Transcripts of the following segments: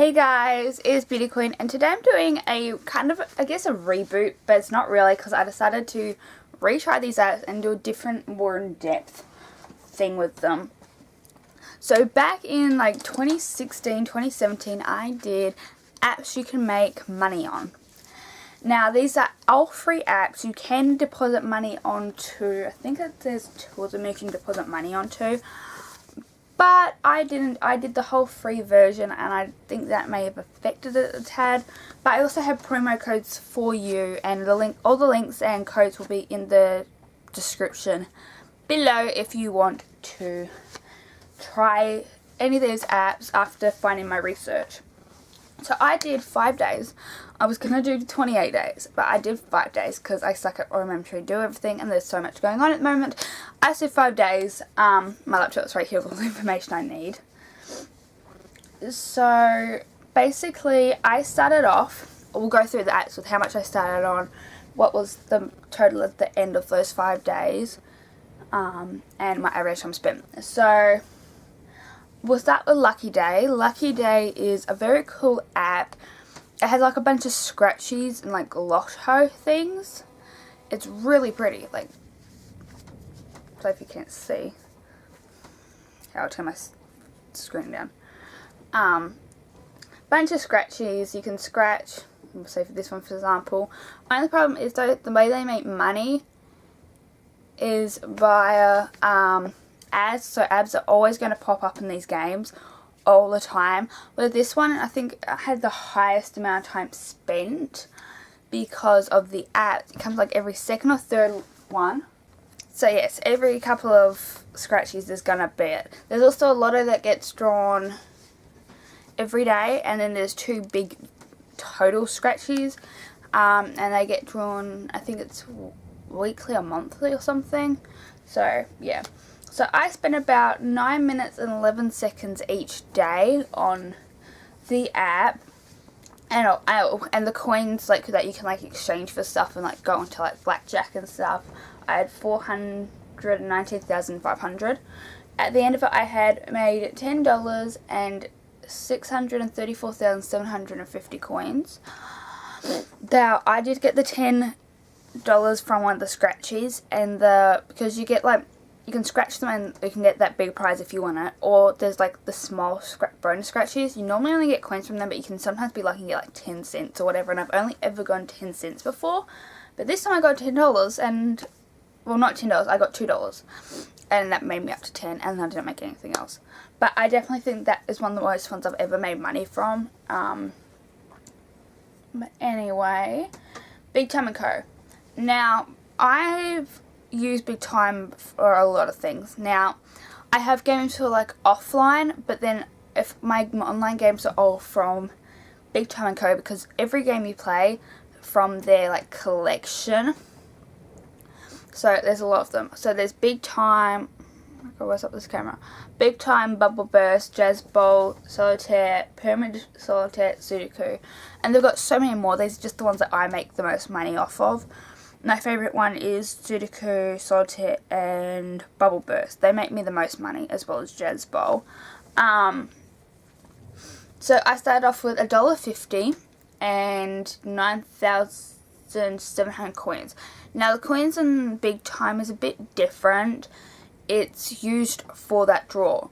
Hey guys, it's Beauty Queen, and today I'm doing a kind of, I guess, a reboot, but it's not really because I decided to retry these apps and do a different, more in-depth thing with them. So back in like 2016, 2017, I did apps you can make money on. Now these are all free apps you can deposit money onto. I think that there's two of them you can deposit money onto. But I didn't. I did the whole free version, and I think that may have affected it a tad. But I also have promo codes for you, and all the links and codes will be in the description below if you want to try any of these apps after finding my research. So I did 5 days. I was going to do 28 days, but I did 5 days because I suck at remembering to do everything and there's so much going on at the moment. I said 5 days. My laptop's right here with all the information I need. So basically I started off, we'll go through the apps with how much I started on, what was the total at the end of those 5 days, and my average time spent. So we'll start with Lucky Day. Lucky Day is a very cool app. It has like a bunch of scratchies and like lotto things. It's really pretty. Like, so if you can't see, I'll turn my screen down. Bunch of scratchies. You can scratch. We'll say for this one, for example. Only problem is though, the way they make money is via ads. So ads are always going to pop up in these games all the time. With this one, I think I had the highest amount of time spent because of the app. It comes like every second or third one. So yes, every couple of scratchies there's gonna be it. There's also a lotto that gets drawn every day, and then there's 2 big total scratchies, and they get drawn, I think it's weekly or monthly or something. So yeah. So I spent about 9 minutes and 11 seconds each day on the app, and the coins like that you can like exchange for stuff and like go into like blackjack and stuff. I had 419,500. At the end of it, I had made $10 and 634,750 coins. Now I did get the $10 from one of the scratchies, and because you get like, you can scratch them and you can get that big prize if you want it. Or there's like the small bonus scratches. You normally only get coins from them, but you can sometimes be lucky and get like 10 cents or whatever. And I've only ever gotten 10 cents before. But this time I got $10 and, well, not $10, I got $2. And that made me up to 10, and I didn't make anything else. But I definitely think that is one of the most ones I've ever made money from. But anyway, BIGTIME & Co. Now, I've use BIGTIME for a lot of things. Now, I have games for like offline, but then if my online games are all from BIGTIME & Co, because every game you play from their like collection. So there's a lot of them. So there's BIGTIME, oh my god, where's up this camera? BIGTIME, Bubble Burst, Jazz Bowl, Solitaire, Pyramid Solitaire, Sudoku, and they've got so many more. These are just the ones that I make the most money off of. My favourite one is Sudoku, Solitaire, and Bubble Burst. They make me the most money, as well as Jazz Bowl. So I started off with $1.50 and 9,700 coins. Now the coins in BIGTIME is a bit different. It's used for that draw,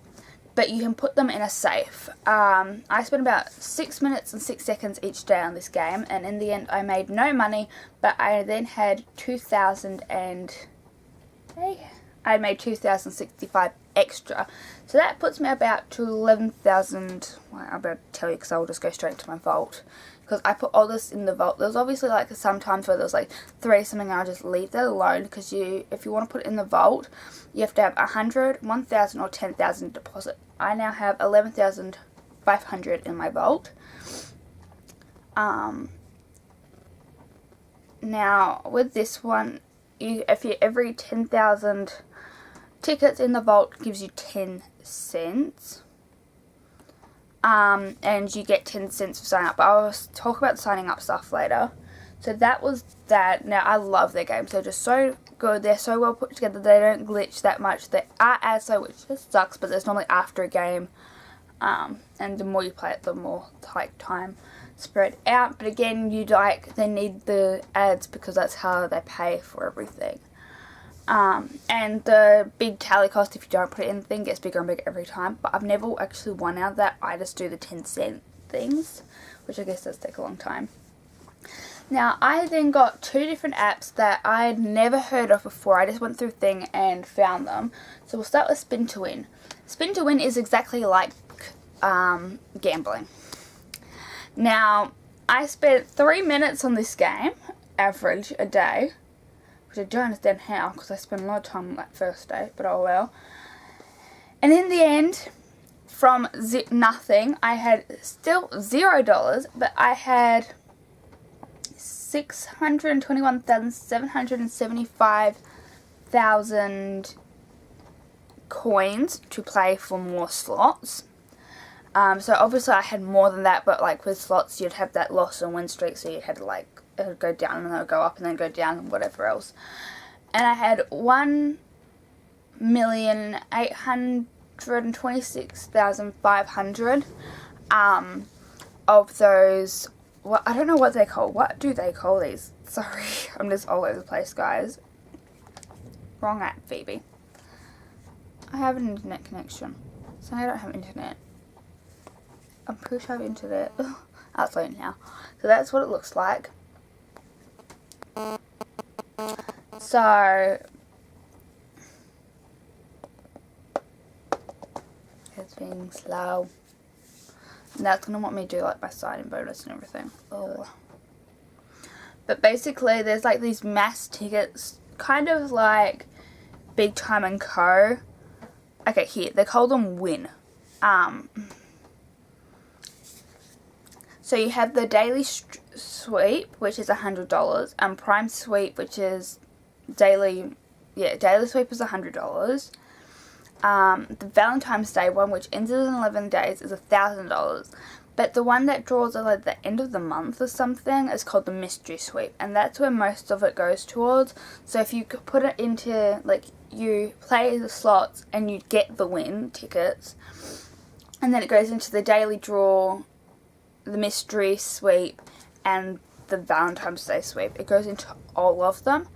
but you can put them in a safe. I spent about 6 minutes and 6 seconds each day on this game, and in the end I made no money, but I then had 2,065 extra. So that puts me about to 11,000. Well, I'll be able to tell you because I'll just go straight to my vault. Because I put all this in the vault. There's obviously like sometimes where there's like 3 something, and I'll just leave that alone, because if you want to put it in the vault, you have to have 100, 1,000 or 10,000 deposit. I now have 11,500 in my vault. Now with this one, every 10,000 tickets in the vault gives you 10 cents. And you get 10 cents for signing up. But I'll talk about the signing up stuff later. So that was that. Now I love their games. They're just so good. They're so well put together. They don't glitch that much. They are ads though, which just sucks, but there's normally after a game. and the more you play it, the more like time spread out. But again, they need the ads because that's how they pay for everything. And the big tally cost, if you don't put it in the thing, gets bigger and bigger every time. But I've never actually won out of that. I just do the 10-cent things, which I guess does take a long time. Now, I then got 2 different apps that I'd never heard of before. I just went through Thing and found them. So we'll start with Spin to Win. Spin to Win is exactly like gambling. Now, I spent 3 minutes on this game, average, a day. Which I don't understand how, because I spent a lot of time on that first day, but oh well. And in the end, from nothing, I had still $0, but I had 621,775,000 coins to play for more slots. So obviously I had more than that, but like with slots you'd have that loss and win streak, so you had to like, it would go down and then it would go up and then go down and whatever else. And I had 1,826,500 of those. Well, I don't know what they call. What do they call these? Sorry, I'm just all over the place, guys. Wrong app, Phoebe. I have an internet connection, so I don't have internet. I'm pretty sure I have internet. Oh, it's loading now. So that's what it looks like. So it's being slow. And that's gonna want me to do like my sign-in bonus and everything. Oh. But basically there's like these mass tickets, kind of like Big Time and Co. Okay, here, they call them Win. So you have the daily sweep, which is $100, and prime sweep, which is daily sweep is $100. The Valentine's Day one, which ends in 11 days, is $1,000. But the one that draws at like the end of the month or something is called the mystery sweep, and that's where most of it goes towards. So if you could put it into, like, you play the slots and you get the win tickets, and then it goes into the daily draw, the mystery sweep, and the Valentine's Day sweep. It goes into all of them.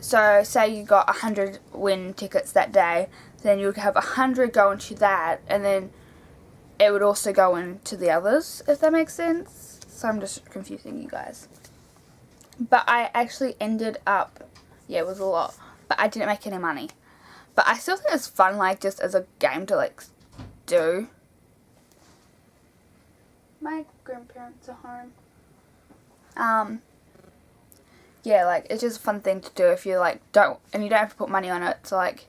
So say you got 100 win tickets that day, then you would have 100 go into that, and then it would also go into the others, if that makes sense. So I'm just confusing you guys. But I actually ended up, yeah, it was a lot, but I didn't make any money. But I still think it's fun, like, just as a game to, like, do. My grandparents are home. Yeah, like, it's just a fun thing to do if you, like, and you don't have to put money on it. So, like,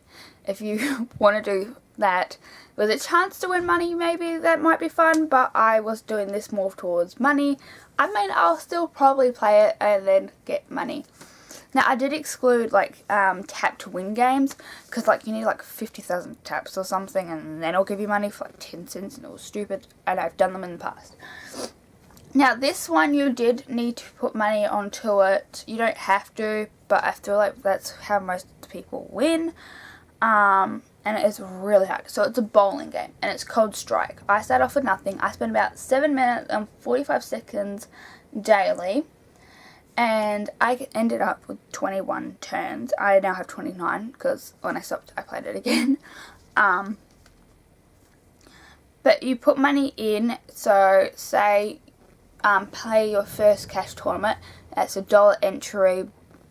if you want to do that with a chance to win money, maybe that might be fun. But I was doing this more towards money. I mean, I'll still probably play it and then get money. Now, I did exclude, like, tap to win games, because, like, you need, like, 50,000 taps or something, and then it'll give you money for, like, 10 cents, and it was stupid, and I've done them in the past. Now, this one, you did need to put money onto it. You don't have to, but I feel like that's how most people win, and it is really hard. So, it's a bowling game, and it's called Strike. I start off with nothing. I spend about 7 minutes and 45 seconds daily. And I ended up with 21 turns. I now have 29 because when I stopped, I played it again. But you put money in. So say play your first cash tournament. That's $1 entry,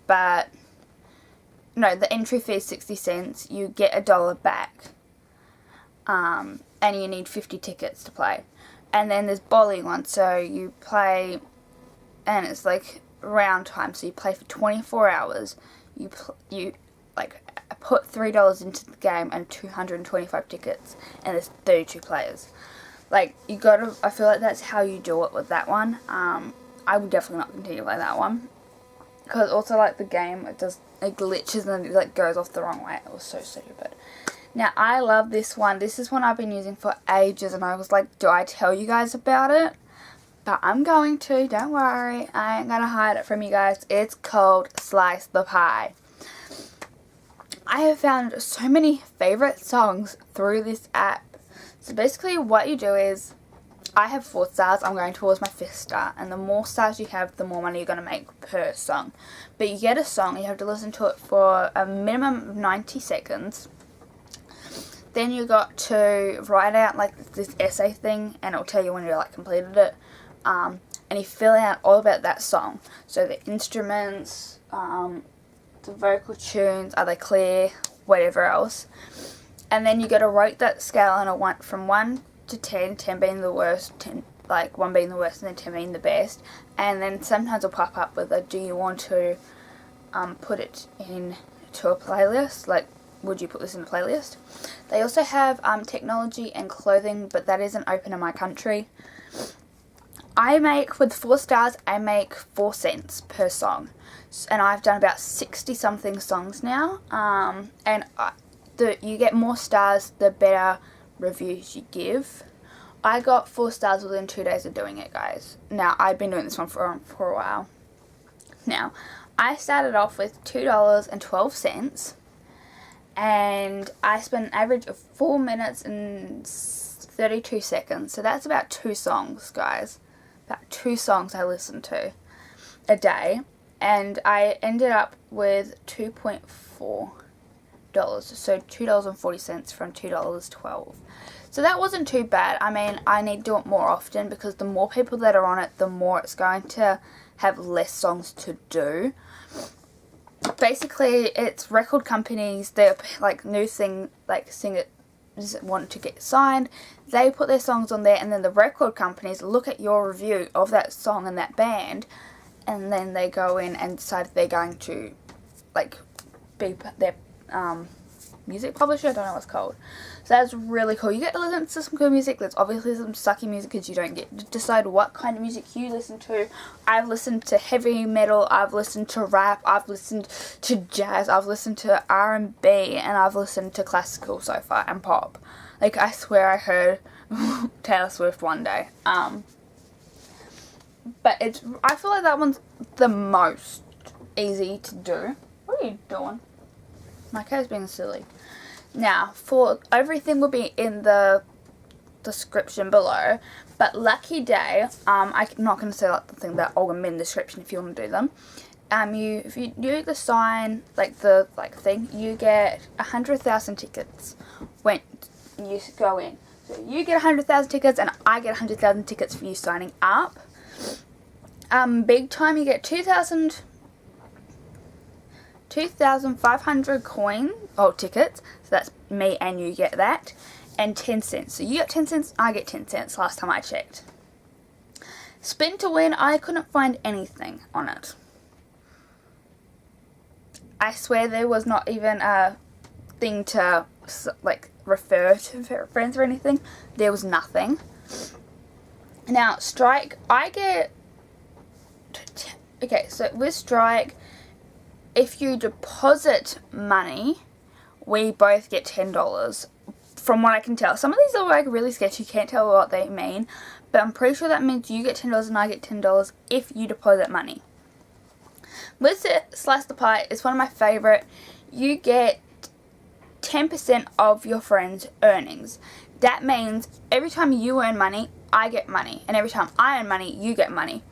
but no, the entry fee is 60 cents. You get $1 back. And you need 50 tickets to play. And then there's bowling one. So you play, and it's like round time, so you play for 24 hours. You like put $3 into the game and 225 tickets, and there's 32 players. Like, you gotta, I feel like that's how you do it with that one. I would definitely not continue like that one, because also, like, the game, it glitches and it like goes off the wrong way. It was so stupid. Now, I love this one. This is one I've been using for ages, and I was like, do I tell you guys about it? But I'm going to, don't worry, I ain't gonna hide it from you guys. It's called Slice the Pie. I have found so many favourite songs through this app. So basically what you do is, I have 4 stars, I'm going towards my 5th star, and the more stars you have, the more money you're going to make per song. But you get a song, you have to listen to it for a minimum of 90 seconds. Then you got to write out like this essay thing, and it'll tell you when you like completed it. And you fill out all about that song. So the instruments, the vocal tunes, are they clear, whatever else. And then you got to rate that scale on a from 1 to 10, 10 being the worst, 1 being the worst, and then 10 being the best. And then sometimes it'll pop up with a, do you want to put it into a playlist? Like, would you put this in a playlist? They also have technology and clothing, but that isn't open in my country. I make, with 4 stars, I make 4 cents per song. And I've done about 60 something songs now. And you get more stars, the better reviews you give. I got 4 stars within 2 days of doing it, guys. Now, I've been doing this one for a while. Now, I started off with $2.12, and I spent an average of 4 minutes and 32 seconds. So that's about 2 songs, guys. About 2 songs I listened to a day, and I ended up with $2.4. So $2.40 from $2.12. So that wasn't too bad. I mean, I need to do it more often, because the more people that are on it, the more it's going to have less songs to do. Basically, it's record companies, they're like new thing, like singers want to get signed, they put their songs on there, and then the record companies look at your review of that song and that band, and then they go in and decide if they're going to like be their music publisher. I don't know what it's called. So that's really cool. You get to listen to some cool music. There's obviously some sucky music, because you don't get to decide what kind of music you listen to. I've listened to heavy metal, I've listened to rap, I've listened to jazz, I've listened to R&B, and I've listened to classical so far, and pop. Like, I swear I heard Taylor Swift one day. But I feel like that one's the most easy to do. What are you doing? My cat's being silly. Now, for everything will be in the description below, but Lucky Day, I'm not going to say like the thing that I'll in the description if you want to do them. If you do the sign, like the thing, you get 100,000 tickets when you go in. So you get 100,000 tickets, and I get 100,000 tickets for you signing up. Big Time, you get 2,500 tickets, so that's me and you get that, and 10 cents. So you get 10 cents, I get 10 cents last time I checked. Spin to Win, I couldn't find anything on it. I swear there was not even a thing to like refer to friends or anything. There was nothing. Now, Strike, I get... Okay, so with Strike, if you deposit money, we both get $10. From what I can tell. Some of these are like really sketchy, you can't tell what they mean. But I'm pretty sure that means you get $10 and I get $10 if you deposit money. With Slice the Pie, it's one of my favourite. You get 10% of your friend's earnings. That means every time you earn money, I get money. And every time I earn money, you get money.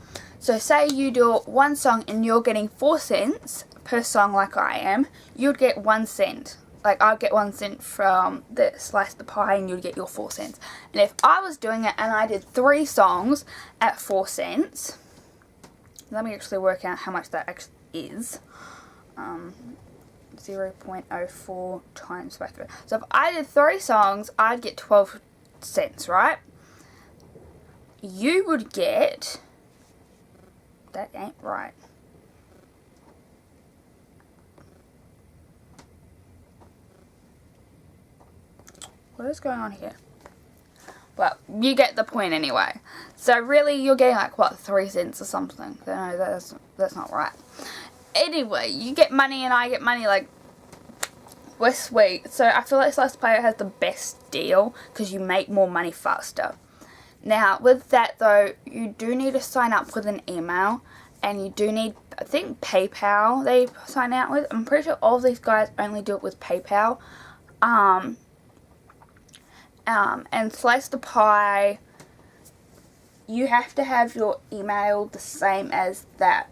So say you do one song and you're getting 4 cents per song like I am, you'd get 1 cent. Like, I'd get 1 cent from the Slice the Pie, and you'd get your 4 cents. And if I was doing it and I did 3 songs at 4 cents, let me actually work out how much that actually is. 0.04 times by 3. So if I did 3 songs, I'd get 12 cents, right? You would get... That ain't right. What is going on here? Well, you get the point anyway. So really, you're getting like, what, 3 cents or something? No, that's not right. Anyway, you get money and I get money, like, we're sweet. So I feel like Slice the Pie has the best deal because you make more money faster. Now, with that though, you do need to sign up with an email, and you do need, I think, PayPal they sign out with. I'm pretty sure all of these guys only do it with PayPal. And Slice the Pie, you have to have your email the same as that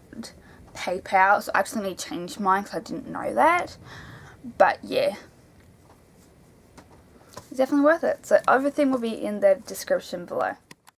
PayPal. So I actually need to change mine because I didn't know that. But yeah, it's definitely worth it. So everything will be in the description below.